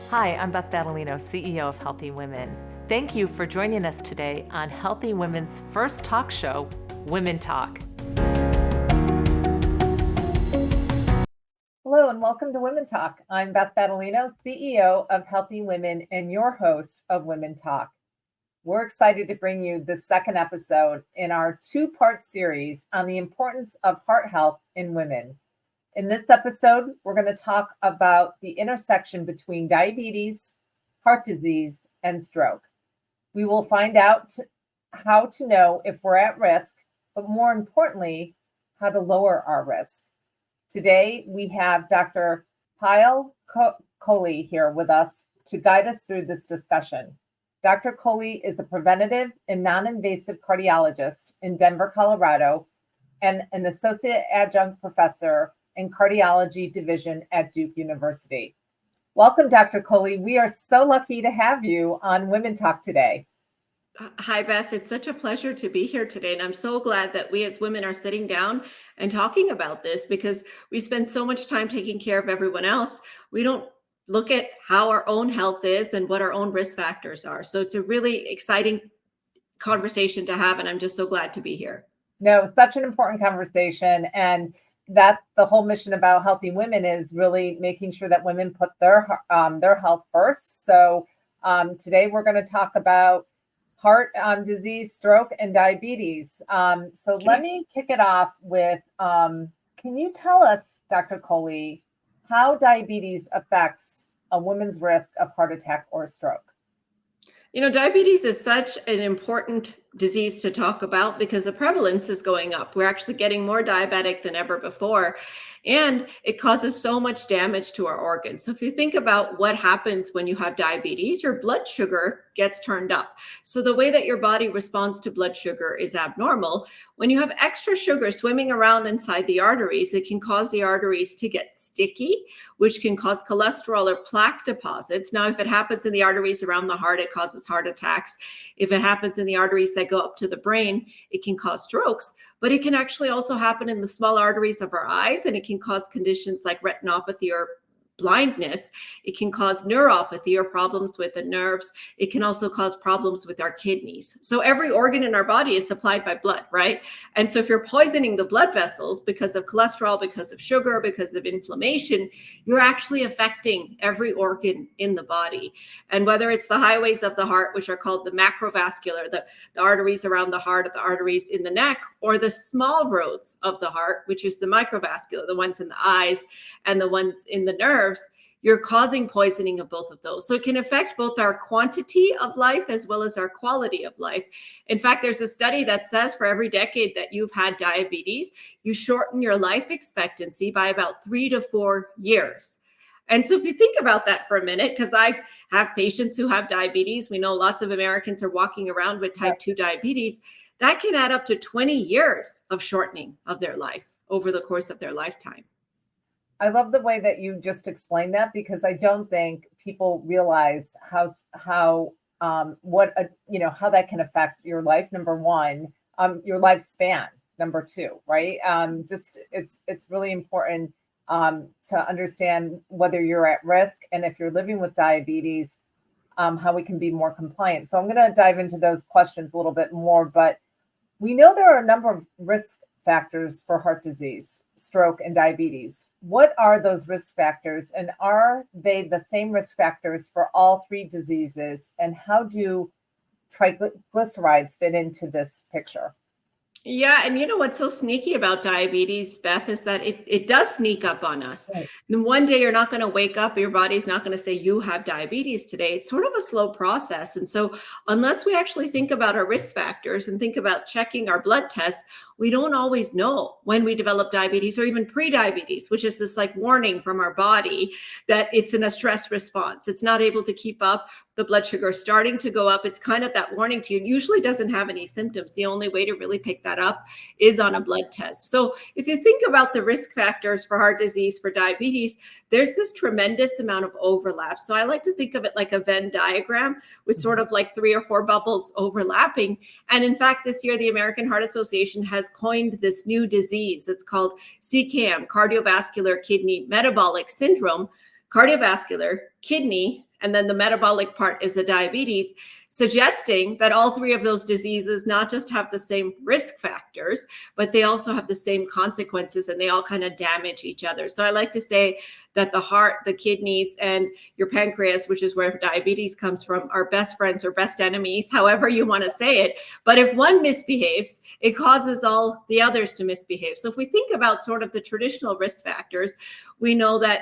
Hi, I'm Beth Battolino, CEO of Healthy Women. Thank you for joining us today on Healthy Women's first talk show, WomenTalk. Hello and welcome to WomenTalk. I'm Beth Battolino, CEO of Healthy Women and your host of WomenTalk. We're excited to bring you the second episode in our two-part series on the importance of heart health in women. In this episode, we're going to talk about the intersection between diabetes, heart disease, and stroke. We will find out how to know if we're at risk, but more importantly, how to lower our risk. Today, we have Dr. Payal Kohli here with us to guide us through this discussion. Dr. Kohli is a preventative and non-invasive cardiologist in Denver, Colorado, and an associate adjunct professor in cardiology division at Duke University. Welcome, Dr. Kohli. We are so lucky to have you on WomenTalk today. Hi, Beth. It's such a pleasure to be here today. And I'm so glad that we as women are sitting down and talking about this because we spend so much time taking care of everyone else. We don't look at how our own health is and what our own risk factors are. So it's a really exciting conversation to have. And I'm just so glad to be here. No, such an important conversation. And that's the whole mission about Healthy Women, is really making sure that women put their health first. So today we're going to talk about heart disease, stroke, and diabetes. So let me kick it off with, can you tell us, Dr. Kohli, how diabetes affects a woman's risk of heart attack or stroke? You know, diabetes is such an important disease to talk about because the prevalence is going up. We're actually getting more diabetic than ever before, and it causes so much damage to our organs. So if you think about what happens when you have diabetes, your blood sugar gets turned up. So the way that your body responds to blood sugar is abnormal. When you have extra sugar swimming around inside the arteries, it can cause the arteries to get sticky, which can cause cholesterol or plaque deposits. Now, if it happens in the arteries around the heart, it causes heart attacks. If it happens in the arteries that go up to the brain, it can cause strokes, but it can actually also happen in the small arteries of our eyes, and it can cause conditions like retinopathy or blindness. It can cause neuropathy or problems with the nerves. It can also cause problems with our kidneys. So every organ in our body is supplied by blood, right? And so if you're poisoning the blood vessels because of cholesterol, because of sugar, because of inflammation, you're actually affecting every organ in the body. And whether it's the highways of the heart, which are called the macrovascular, the arteries around the heart, the arteries in the neck, or the small roads of the heart, which is the microvascular, the ones in the eyes and the ones in the nerves, you're causing poisoning of both of those. So it can affect both our quantity of life as well as our quality of life. In fact, there's a study that says for every decade that you've had diabetes, you shorten your life expectancy by about 3 to 4 years. And so if you think about that for a minute, because I have patients who have diabetes, we know lots of Americans are walking around with type 2 diabetes, that can add up to 20 years of shortening of their life over the course of their lifetime. I love the way that you just explained that, because I don't think people realize how that can affect your life. Number one, your lifespan. Number two, right? It's really important to understand whether you're at risk, and if you're living with diabetes, how we can be more compliant. So I'm going to dive into those questions a little bit more, but we know there are a number of risk factors for heart disease, stroke, and diabetes. What are those risk factors, and are they the same risk factors for all three diseases? And how do triglycerides fit into this picture? Yeah. And you know what's so sneaky about diabetes, Beth, is that it does sneak up on us. Right. And one day you're not going to wake up, your body's not going to say you have diabetes today. It's sort of a slow process. And so unless we actually think about our risk factors and think about checking our blood tests, we don't always know when we develop diabetes or even pre-diabetes, which is this like warning from our body that it's in a stress response. It's not able to keep up. The blood sugar is starting to go up. It's kind of that warning to you. It usually doesn't have any symptoms. The only way to really pick that up is on a blood test. So if you think about the risk factors for heart disease, for diabetes, there's this tremendous amount of overlap. So I like to think of it like a Venn diagram with sort of like 3 or 4 bubbles overlapping. And in fact, this year, the American Heart Association has coined this new disease. It's called CKM, cardiovascular kidney metabolic syndrome. Cardiovascular, kidney, And then the metabolic part is the diabetes, suggesting that all three of those diseases not just have the same risk factors, but they also have the same consequences, and they all kind of damage each other. So I like to say that the heart, the kidneys, and your pancreas, which is where diabetes comes from, are best friends or best enemies, however you want to say it. But if one misbehaves, it causes all the others to misbehave. So if we think about sort of the traditional risk factors, we know that,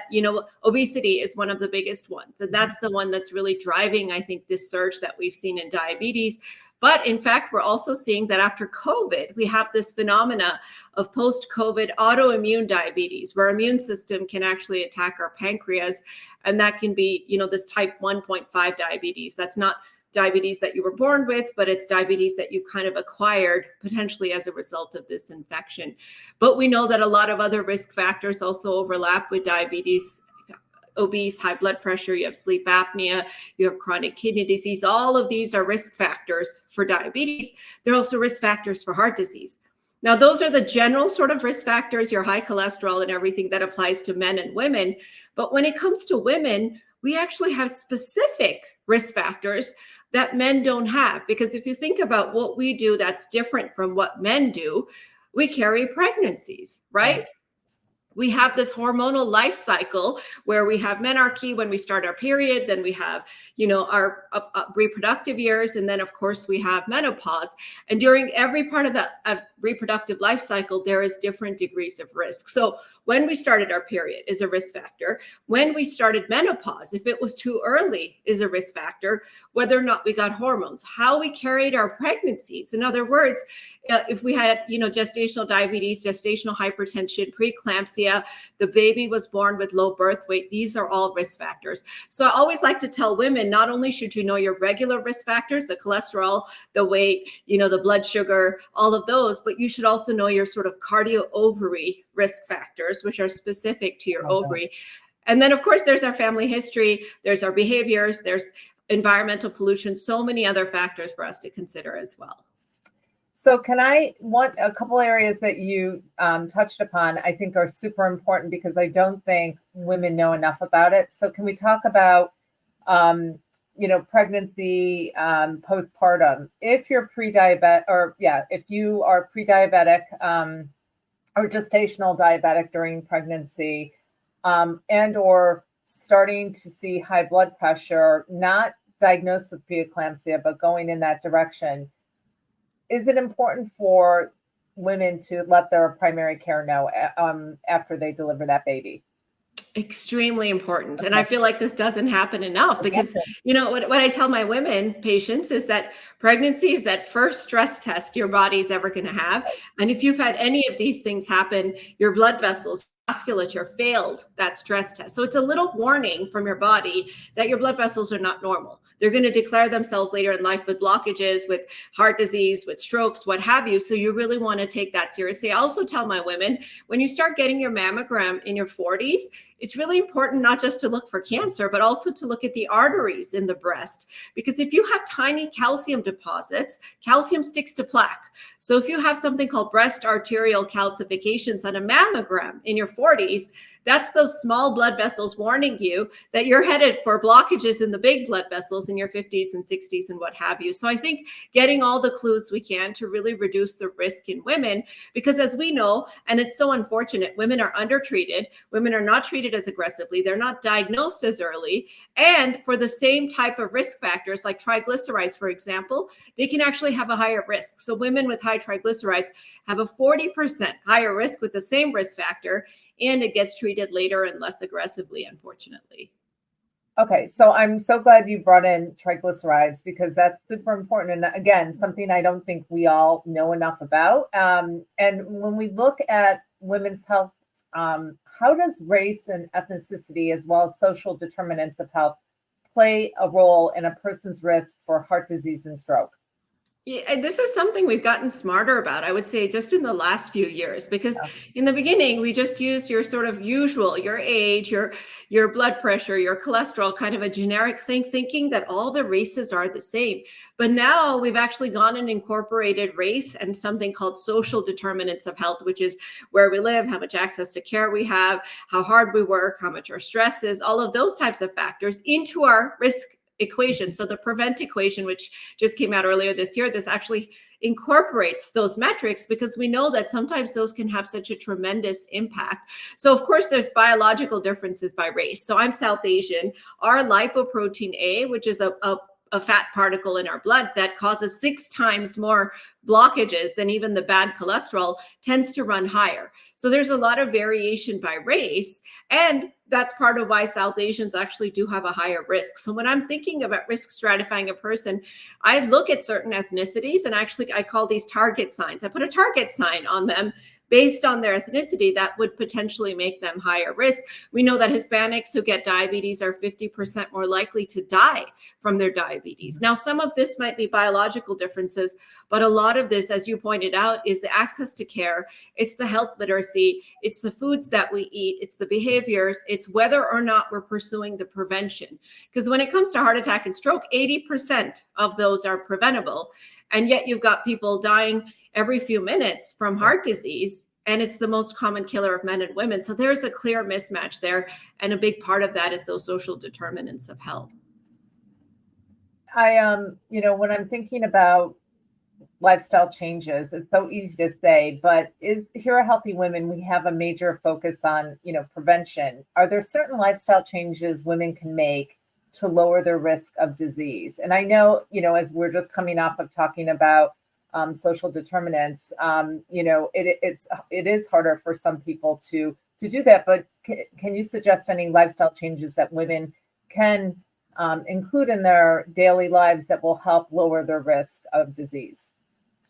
obesity is one of the biggest ones. And that's the one that's really driving, I think, this surge that we've seen in diabetes. But in fact, we're also seeing that after COVID, we have this phenomena of post-COVID autoimmune diabetes, where our immune system can actually attack our pancreas. And that can be, this type 1.5 diabetes. That's not diabetes that you were born with, but it's diabetes that you kind of acquired potentially as a result of this infection. But we know that a lot of other risk factors also overlap with diabetes. Obese, high blood pressure, you have sleep apnea, you have chronic kidney disease. All of these are risk factors for diabetes. They're also risk factors for heart disease. Now, those are the general sort of risk factors, your high cholesterol and everything that applies to men and women. But when it comes to women, we actually have specific risk factors that men don't have. Because if you think about what we do that's different from what men do, we carry pregnancies, right? We have this hormonal life cycle where we have menarche when we start our period, then we have, our reproductive years, and then of course we have menopause. And during every part of that reproductive life cycle, there is different degrees of risk. So when we started our period is a risk factor. When we started menopause, if it was too early, is a risk factor. Whether or not we got hormones, how we carried our pregnancies. In other words, if we had, gestational diabetes, gestational hypertension, preeclampsia, the baby was born with low birth weight, these are all risk factors. So I always like to tell women, not only should you know your regular risk factors, the cholesterol, the weight, the blood sugar, all of those, but you should also know your sort of cardio ovary risk factors, which are specific to your ovary. And then of course, there's our family history, there's our behaviors, there's environmental pollution, so many other factors for us to consider as well. So a couple areas that you touched upon, I think are super important because I don't think women know enough about it. So can we talk about, pregnancy, postpartum? If you're if you are pre-diabetic or gestational diabetic during pregnancy and or starting to see high blood pressure, not diagnosed with preeclampsia, but going in that direction, is it important for women to let their primary care know after they deliver that baby? Extremely important. And I feel like this doesn't happen enough because, what I tell my women patients is that pregnancy is that first stress test your body's ever going to have. And if you've had any of these things happen, your blood vessels, vasculature failed that stress test. So it's a little warning from your body that your blood vessels are not normal. They're going to declare themselves later in life with blockages, with heart disease, with strokes, what have you. So you really want to take that seriously. I also tell my women, when you start getting your mammogram in your 40s, it's really important not just to look for cancer, but also to look at the arteries in the breast. Because if you have tiny calcium deposits, calcium sticks to plaque. So if you have something called breast arterial calcifications on a mammogram in your 40s, that's those small blood vessels warning you that you're headed for blockages in the big blood vessels in your 50s and 60s and what have you. So I think getting all the clues we can to really reduce the risk in women, because as we know, and it's so unfortunate, women are undertreated, women are not treated as aggressively, they're not diagnosed as early, and for the same type of risk factors like triglycerides, for example, they can actually have a higher risk. So women with high triglycerides have a 40% higher risk with the same risk factor, and it gets treated later and less aggressively, unfortunately. Okay, so I'm so glad you brought in triglycerides because that's super important. And again, something I don't think we all know enough about. And when we look at women's health, how does race and ethnicity, as well as social determinants of health, play a role in a person's risk for heart disease and stroke? Yeah, and this is something we've gotten smarter about, I would say, just in the last few years, because in the beginning, we just used your sort of usual, your age, your blood pressure, your cholesterol, kind of a generic thing, thinking that all the races are the same. But now we've actually gone and incorporated race and something called social determinants of health, which is where we live, how much access to care we have, how hard we work, how much our stress is, all of those types of factors into our risk equation. So the prevent equation, which just came out earlier this year, this actually incorporates those metrics because we know that sometimes those can have such a tremendous impact. So of course there's biological differences by race. So I'm South Asian. Our lipoprotein A, which is a fat particle in our blood that causes 6 times more blockages than even the bad cholesterol, tends to run higher. So there's a lot of variation by race, and that's part of why South Asians actually do have a higher risk. So when I'm thinking about risk stratifying a person, I look at certain ethnicities, and actually I call these target signs. I put a target sign on them based on their ethnicity that would potentially make them higher risk. We know that Hispanics who get diabetes are 50% more likely to die from their diabetes. Now, some of this might be biological differences, but a lot of this, as you pointed out, is the access to care. It's the health literacy. It's the foods that we eat. It's the behaviors. It's whether or not we're pursuing the prevention. Because when it comes to heart attack and stroke, 80% of those are preventable. And yet you've got people dying every few minutes from heart disease, and it's the most common killer of men and women. So there's a clear mismatch there. And a big part of that is those social determinants of health. When I'm thinking about lifestyle changes, it's so easy to say, but here at Healthy Women, we have a major focus on, prevention. Are there certain lifestyle changes women can make to lower their risk of disease? And I know, as we're just coming off of talking about social determinants, it is harder for some people to do that. But can you suggest any lifestyle changes that women can include in their daily lives that will help lower their risk of disease?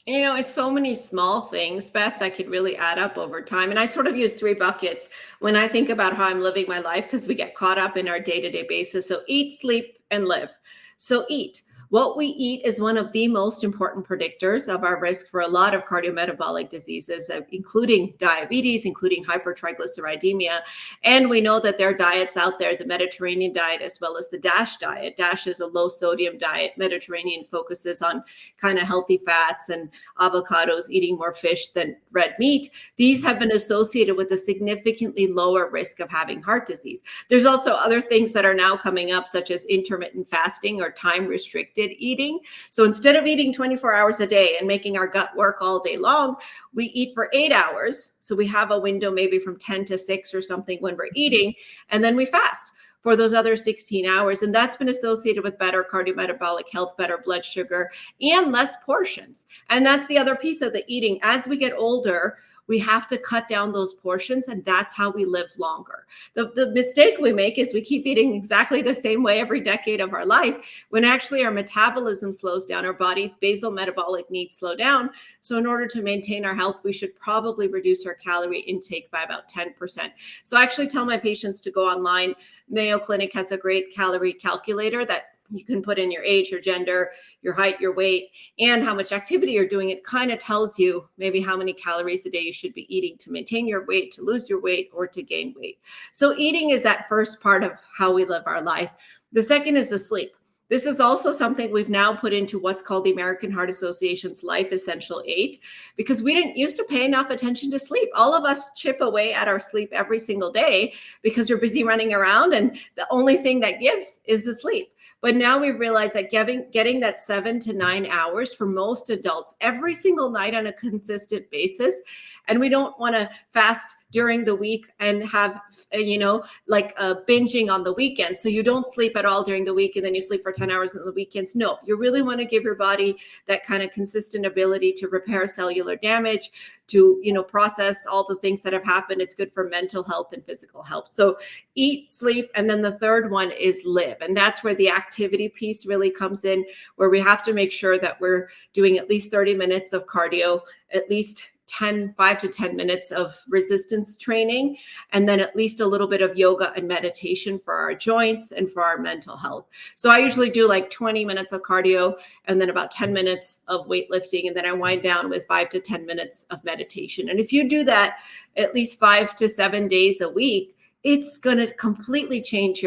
It's so many small things, Beth, that could really add up over time. And I sort of use 3 buckets when I think about how I'm living my life, because we get caught up in our day-to-day basis. So eat, sleep, and live. So eat. What we eat is one of the most important predictors of our risk for a lot of cardiometabolic diseases, including diabetes, including hypertriglyceridemia. And we know that there are diets out there, the Mediterranean diet, as well as the DASH diet. DASH is a low sodium diet. Mediterranean focuses on kind of healthy fats and avocados, eating more fish than red meat. These have been associated with a significantly lower risk of having heart disease. There's also other things that are now coming up, such as intermittent fasting or time restricted eating. So instead of eating 24 hours a day and making our gut work all day long, we eat for 8 hours. So we have a window maybe from 10 to 6 or something when we're eating, and then we fast for those other 16 hours. And that's been associated with better cardiometabolic health, better blood sugar, and less portions. And that's the other piece of the eating. As we get older, we have to cut down those portions, and that's how we live longer. The mistake we make is we keep eating exactly the same way every decade of our life, when actually our metabolism slows down, our body's basal metabolic needs slow down. So in order to maintain our health, we should probably reduce our calorie intake by about 10%. So I actually tell my patients to go online. Mayo Clinic has a great calorie calculator that you can put in your age, your gender, your height, your weight, and how much activity you're doing. It kind of tells you maybe how many calories a day you should be eating to maintain your weight, to lose your weight, or to gain weight. So eating is that first part of how we live our life. The second is the sleep. This is also something we've now put into what's called the American Heart Association's Life Essential 8, because we didn't used to pay enough attention to sleep. All of us chip away at our sleep every single day because we're busy running around, and the only thing that gives is the sleep. But now we've realized that getting that 7 to 9 hours for most adults every single night on a consistent basis, and we don't want to fast during the week and have, binging on the weekends. So you don't sleep at all during the week and then you sleep for 10 hours on the weekends. No, you really want to give your body that kind of consistent ability to repair cellular damage, to, process all the things that have happened. It's good for mental health and physical health. So eat, sleep, and then the third one is live. And that's where the activity piece really comes in, where we have to make sure that we're doing at least 30 minutes of cardio, at least 5 to 10 minutes of resistance training, and then at least a little bit of yoga and meditation for our joints and for our mental health. So I usually do like 20 minutes of cardio and then about 10 minutes of weightlifting. And then I wind down with 5 to 10 minutes of meditation. And if you do that at least 5 to 7 days a week, it's going to completely change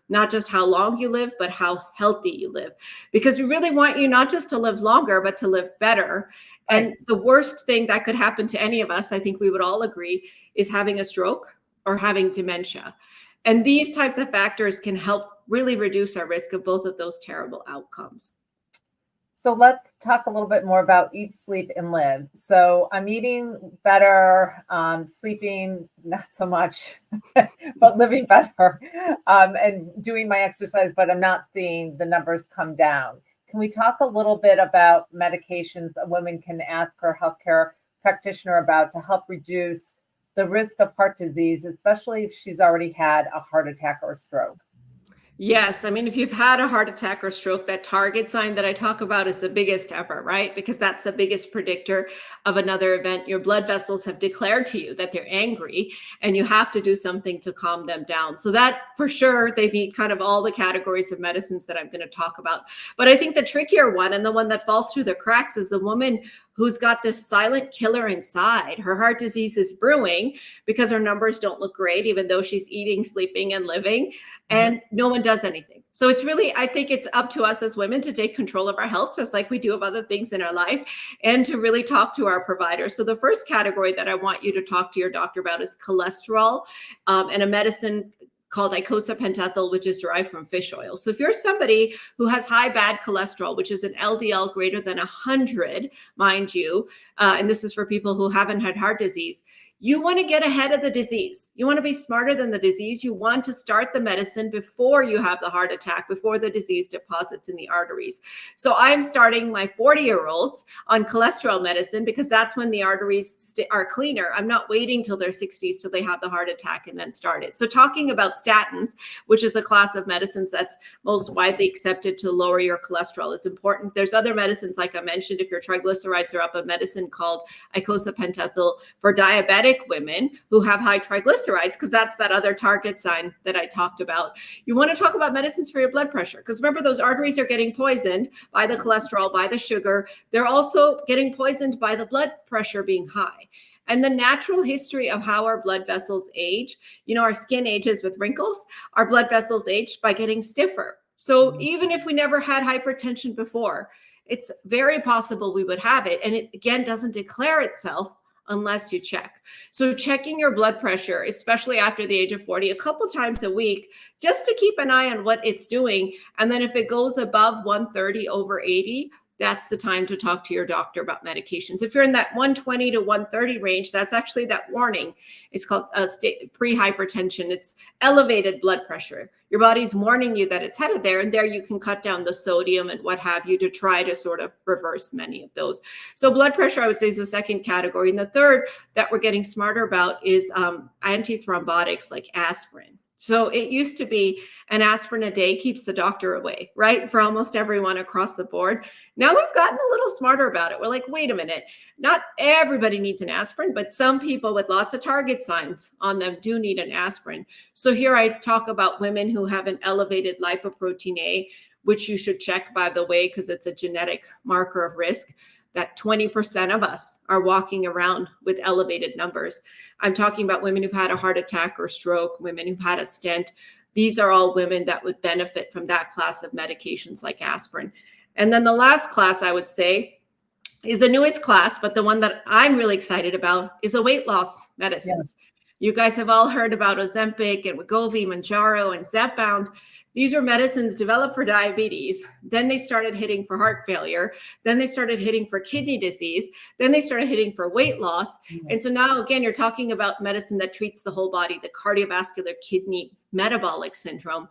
not just how long you live, but how healthy you live. Because we really want you not just to live longer, but to live better. Right. And the worst thing that could happen to any of us, I think we would all agree, is having a stroke or having dementia. And these types of factors can help really reduce our risk of both of those terrible outcomes. So let's talk a little bit more about eat, sleep, and live. So I'm eating better, sleeping not so much, but living better, and doing my exercise, but I'm not seeing the numbers come down. Can we talk a little bit about medications that women can ask her healthcare practitioner about to help reduce the risk of heart disease, especially if she's already had a heart attack or a stroke? Yes. I mean, if you've had a heart attack or stroke, that target sign that I talk about is the biggest ever, right? Because that's the biggest predictor of another event. Your blood vessels have declared to you that they're angry and you have to do something to calm them down. So that for sure, they need kind of all the categories of medicines that I'm going to talk about. But I think the trickier one and the one that falls through the cracks is the woman who's got this silent killer inside. Her heart disease is brewing because her numbers don't look great, even though she's eating, sleeping, and living, and no one does anything. So it's really, I think it's up to us as women to take control of our health, just like we do of other things in our life, and to really talk to our providers. So the first category that I want you to talk to your doctor about is cholesterol, and a medicine called icosapentaethyl, which is derived from fish oil. So if you're somebody who has high bad cholesterol, which is an LDL greater than 100, mind you, and this is for people who haven't had heart disease, you want to get ahead of the disease. You want to be smarter than the disease. You want to start the medicine before you have the heart attack, before the disease deposits in the arteries. So I'm starting my 40-year-olds on cholesterol medicine because that's when the arteries are cleaner. I'm not waiting till their 60s till they have the heart attack and then start it. So talking about statins, which is the class of medicines that's most widely accepted to lower your cholesterol, is important. There's other medicines, like I mentioned, if your triglycerides are up, a medicine called icosapentaethyl for diabetic women who have high triglycerides, because that's that other target sign that I talked about. You want to talk about medicines for your blood pressure, because remember, those arteries are getting poisoned by the cholesterol, by the sugar. They're also getting poisoned by the blood pressure being high. And the natural history of how our blood vessels age, our skin ages with wrinkles, our blood vessels age by getting stiffer. So even if we never had hypertension before, it's very possible we would have it. And it, again, doesn't declare itself unless you check. So checking your blood pressure, especially after the age of 40, a couple times a week, just to keep an eye on what it's doing. And then if it goes above 130 over 80, that's the time to talk to your doctor about medications. If you're in that 120 to 130 range, that's actually that warning. It's called pre-hypertension. It's elevated blood pressure. Your body's warning you that it's headed there, and there you can cut down the sodium and what have you to try to sort of reverse many of those. So blood pressure, I would say, is the second category. And the third that we're getting smarter about is antithrombotics like aspirin. So it used to be an aspirin a day keeps the doctor away, right? For almost everyone across the board. Now we've gotten a little smarter about it. We're like, wait a minute, not everybody needs an aspirin, but some people with lots of target signs on them do need an aspirin. So here I talk about women who have an elevated lipoprotein A, which you should check, by the way, because it's a genetic marker of risk. That 20% of us are walking around with elevated numbers. I'm talking about women who've had a heart attack or stroke, women who've had a stent. These are all women that would benefit from that class of medications like aspirin. And then the last class, I would say, is the newest class, but the one that I'm really excited about is the weight loss medicines. Yeah. You guys have all heard about Ozempic and Wegovy, Mounjaro, and Zepbound. These are medicines developed for diabetes. Then they started hitting for heart failure. Then they started hitting for kidney disease. Then they started hitting for weight loss. And so now, again, you're talking about medicine that treats the whole body, the cardiovascular, kidney, metabolic syndrome.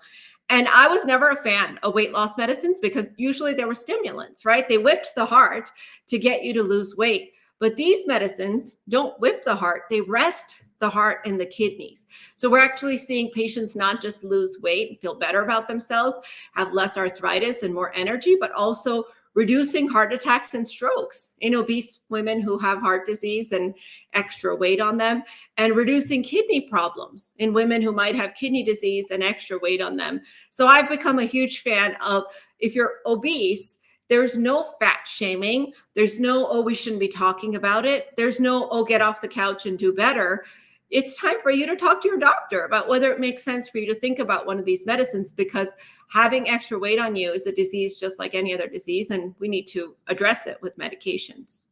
And I was never a fan of weight loss medicines because usually they were stimulants, right? They whipped the heart to get you to lose weight. But these medicines don't whip the heart. They rest the heart and the kidneys. So we're actually seeing patients not just lose weight and feel better about themselves, have less arthritis and more energy, but also reducing heart attacks and strokes in obese women who have heart disease and extra weight on them, and reducing kidney problems in women who might have kidney disease and extra weight on them. So I've become a huge fan of, if you're obese, there's no fat shaming. There's no, oh, we shouldn't be talking about it. There's no, oh, get off the couch and do better. It's time for you to talk to your doctor about whether it makes sense for you to think about one of these medicines, because having extra weight on you is a disease just like any other disease, and we need to address it with medications.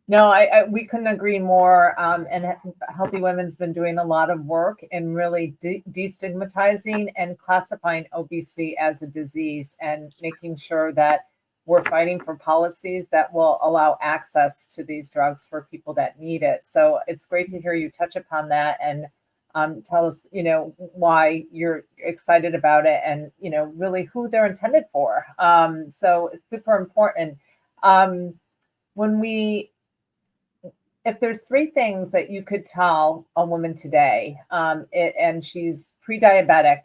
No, we couldn't agree more. And Healthy Women's been doing a lot of work in really destigmatizing and classifying obesity as a disease, and making sure that we're fighting for policies that will allow access to these drugs for people that need it. So it's great to hear you touch upon that and tell us, why you're excited about it, and, really who they're intended for. So it's super important. If there's 3 things that you could tell a woman today, and she's pre-diabetic,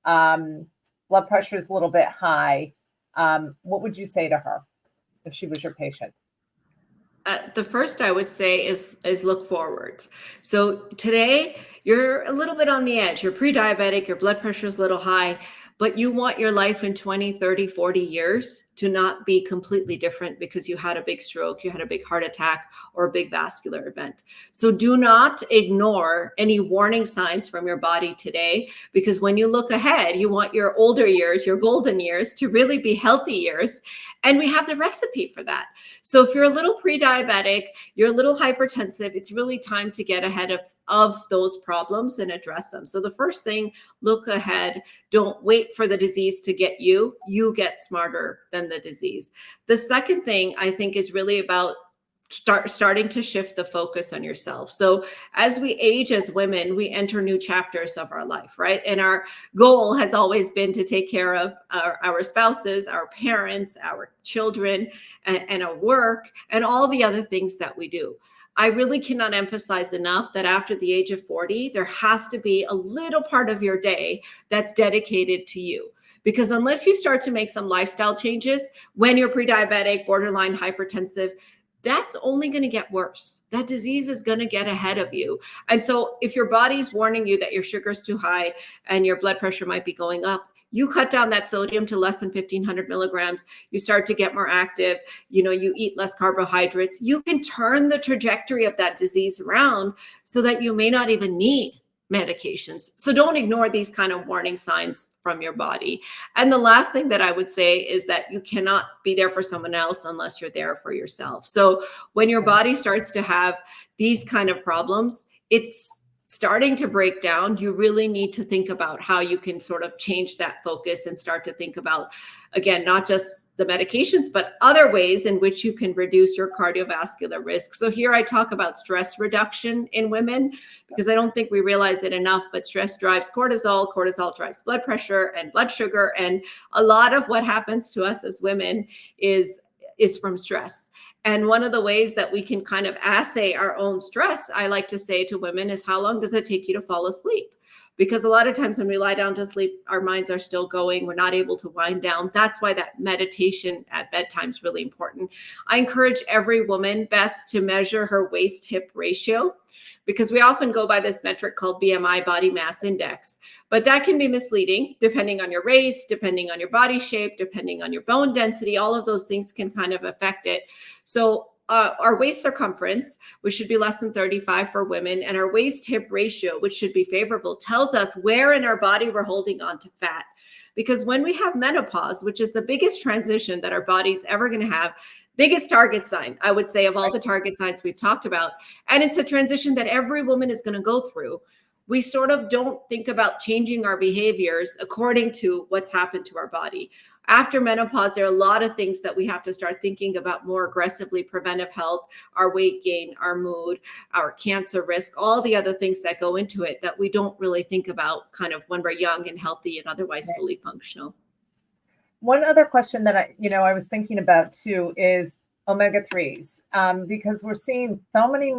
blood pressure is a little bit high, what would you say to her if she was your patient? The first I would say is look forward. So today you're a little bit on the edge. You're pre-diabetic, your blood pressure is a little high, but you want your life in 20, 30, 40 years to not be completely different because you had a big stroke, you had a big heart attack, or a big vascular event. So do not ignore any warning signs from your body today, because when you look ahead, you want your older years, your golden years, to really be healthy years. And we have the recipe for that. So if you're a little pre-diabetic, you're a little hypertensive, it's really time to get ahead of those problems and address them. So the first thing, look ahead. Don't wait for the disease to get you. You get smarter than the disease. The second thing I think is really about starting to shift the focus on yourself. So as we age as women, we enter new chapters of our life, right? And our goal has always been to take care of our spouses, our parents, our children, and our work, and all the other things that we do. I really cannot emphasize enough that after the age of 40, there has to be a little part of your day that's dedicated to you. Because unless you start to make some lifestyle changes when you're pre-diabetic, borderline hypertensive, that's only going to get worse. That disease is going to get ahead of you. And so if your body's warning you that your sugar's too high and your blood pressure might be going up, you cut down that sodium to less than 1,500 milligrams, you start to get more active, you eat less carbohydrates, you can turn the trajectory of that disease around so that you may not even need medications. So don't ignore these kind of warning signs from your body. And the last thing that I would say is that you cannot be there for someone else unless you're there for yourself. So when your body starts to have these kind of problems, it's starting to break down, you really need to think about how you can sort of change that focus and start to think about, again, not just the medications, but other ways in which you can reduce your cardiovascular risk. So here I talk about stress reduction in women, because I don't think we realize it enough, but stress drives cortisol, cortisol drives blood pressure and blood sugar. And a lot of what happens to us as women is from stress. And one of the ways that we can kind of assay our own stress, I like to say to women, is how long does it take you to fall asleep? Because a lot of times when we lie down to sleep, our minds are still going. We're not able to wind down. That's why that meditation at bedtime is really important. I encourage every woman, Beth, to measure her waist-hip ratio, because we often go by this metric called BMI, body mass index. But that can be misleading depending on your race, depending on your body shape, depending on your bone density. All of those things can kind of affect it. So our waist circumference, which should be less than 35 for women, and our waist hip ratio, which should be favorable, tells us where in our body we're holding on to fat. Because when we have menopause, which is the biggest transition that our body's ever going to have, biggest target sign, I would say, of all the target signs we've talked about, and it's a transition that every woman is going to go through, we sort of don't think about changing our behaviors according to what's happened to our body. After menopause, there are a lot of things that we have to start thinking about more aggressively: preventive health, our weight gain, our mood, our cancer risk, all the other things that go into it that we don't really think about kind of when we're young and healthy and otherwise fully functional. One other question that I was thinking about too is omega-3s, because we're seeing so many,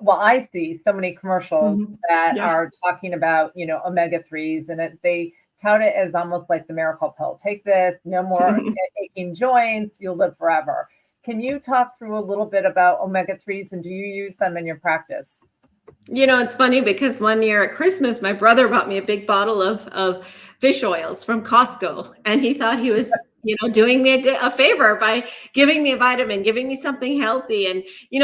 I see so many commercials that are talking about, omega-3s, and they tout it as almost like the miracle pill. Take this, no more aching joints, you'll live forever. Can you talk through a little bit about omega-3s, and do you use them in your practice? It's funny because one year at Christmas, my brother bought me a big bottle of fish oils from Costco, and he thought he was, doing me a favor by giving me a vitamin, giving me something healthy. And,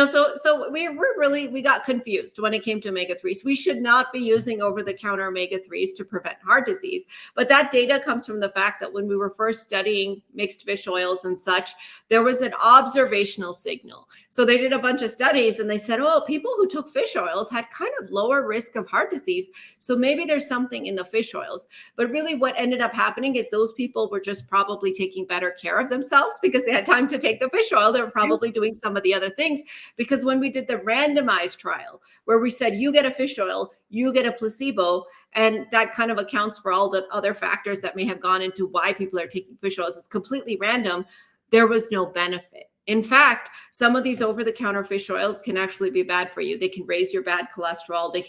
so we got confused when it came to omega-3s. We should not be using over-the-counter omega-3s to prevent heart disease. But that data comes from the fact that when we were first studying mixed fish oils and such, there was an observational signal. So they did a bunch of studies and they said, people who took fish oils had kind of lower risk of heart disease. So maybe there's something in the fish oils. But really what ended up happening is those people were just probably taking better care of themselves because they had time to take the fish oil. They were probably doing some of the other things, because when we did the randomized trial where we said, you get a fish oil, you get a placebo, and that kind of accounts for all the other factors that may have gone into why people are taking fish oils. It's completely random. There was no benefit. In fact, some of these over-the-counter fish oils can actually be bad for you. They can raise your bad cholesterol. They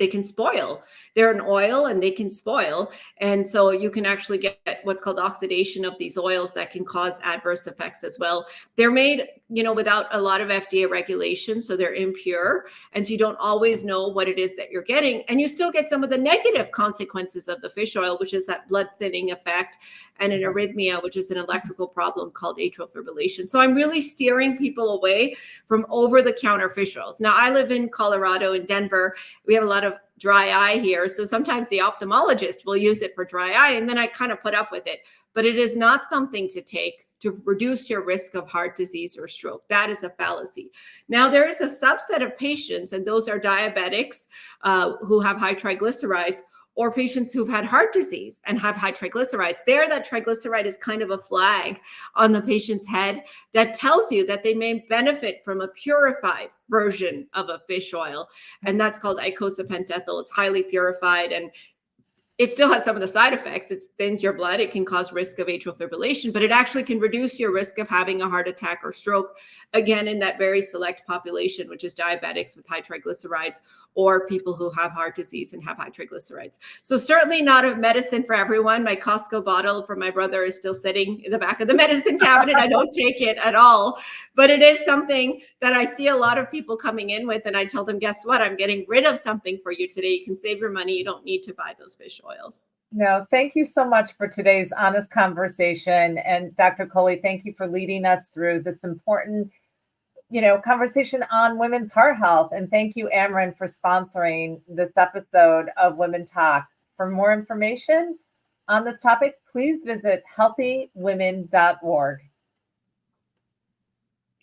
can spoil. They're an oil and they can spoil. And so you can actually get what's called oxidation of these oils that can cause adverse effects as well. They're made, without a lot of FDA regulation. So they're impure. And so you don't always know what it is that you're getting. And you still get some of the negative consequences of the fish oil, which is that blood thinning effect, and an arrhythmia, which is an electrical problem called atrial fibrillation. So I'm really steering people away from over-the-counter fish oils. Now, I live in Colorado, in Denver. We have a lot of dry eye here. So sometimes the ophthalmologist will use it for dry eye, and then I kind of put up with it. But it is not something to take to reduce your risk of heart disease or stroke. That is a fallacy. Now, there is a subset of patients, and those are diabetics who have high triglycerides, or patients who've had heart disease and have high triglycerides. There, that triglyceride is kind of a flag on the patient's head that tells you that they may benefit from a purified version of a fish oil. And that's called icosapent-ethyl. It's highly purified, and it still has some of the side effects. It thins your blood. It can cause risk of atrial fibrillation, but it actually can reduce your risk of having a heart attack or stroke, again, in that very select population, which is diabetics with high triglycerides or people who have heart disease and have high triglycerides. So certainly not a medicine for everyone. My Costco bottle from my brother is still sitting in the back of the medicine cabinet. I don't take it at all, but it is something that I see a lot of people coming in with, and I tell them, guess what? I'm getting rid of something for you today. You can save your money. You don't need to buy those fish oils. No, thank you so much for today's honest conversation. And Dr. Kohli, thank you for leading us through this important, conversation on women's heart health. And thank you, Ameren, for sponsoring this episode of Women Talk. For more information on this topic, please visit healthywomen.org.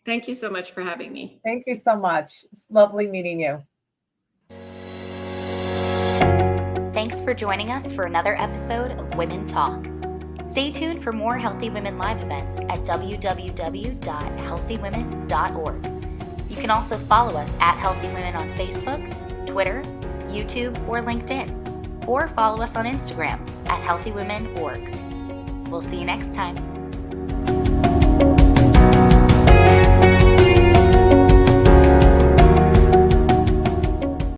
Thank you so much for having me. Thank you so much. It's lovely meeting you. Thanks for joining us for another episode of Women Talk. Stay tuned for more Healthy Women Live events at www.healthywomen.org. You can also follow us at Healthy Women on Facebook, Twitter, YouTube, or LinkedIn, or follow us on Instagram at healthywomen.org. We'll see you next time.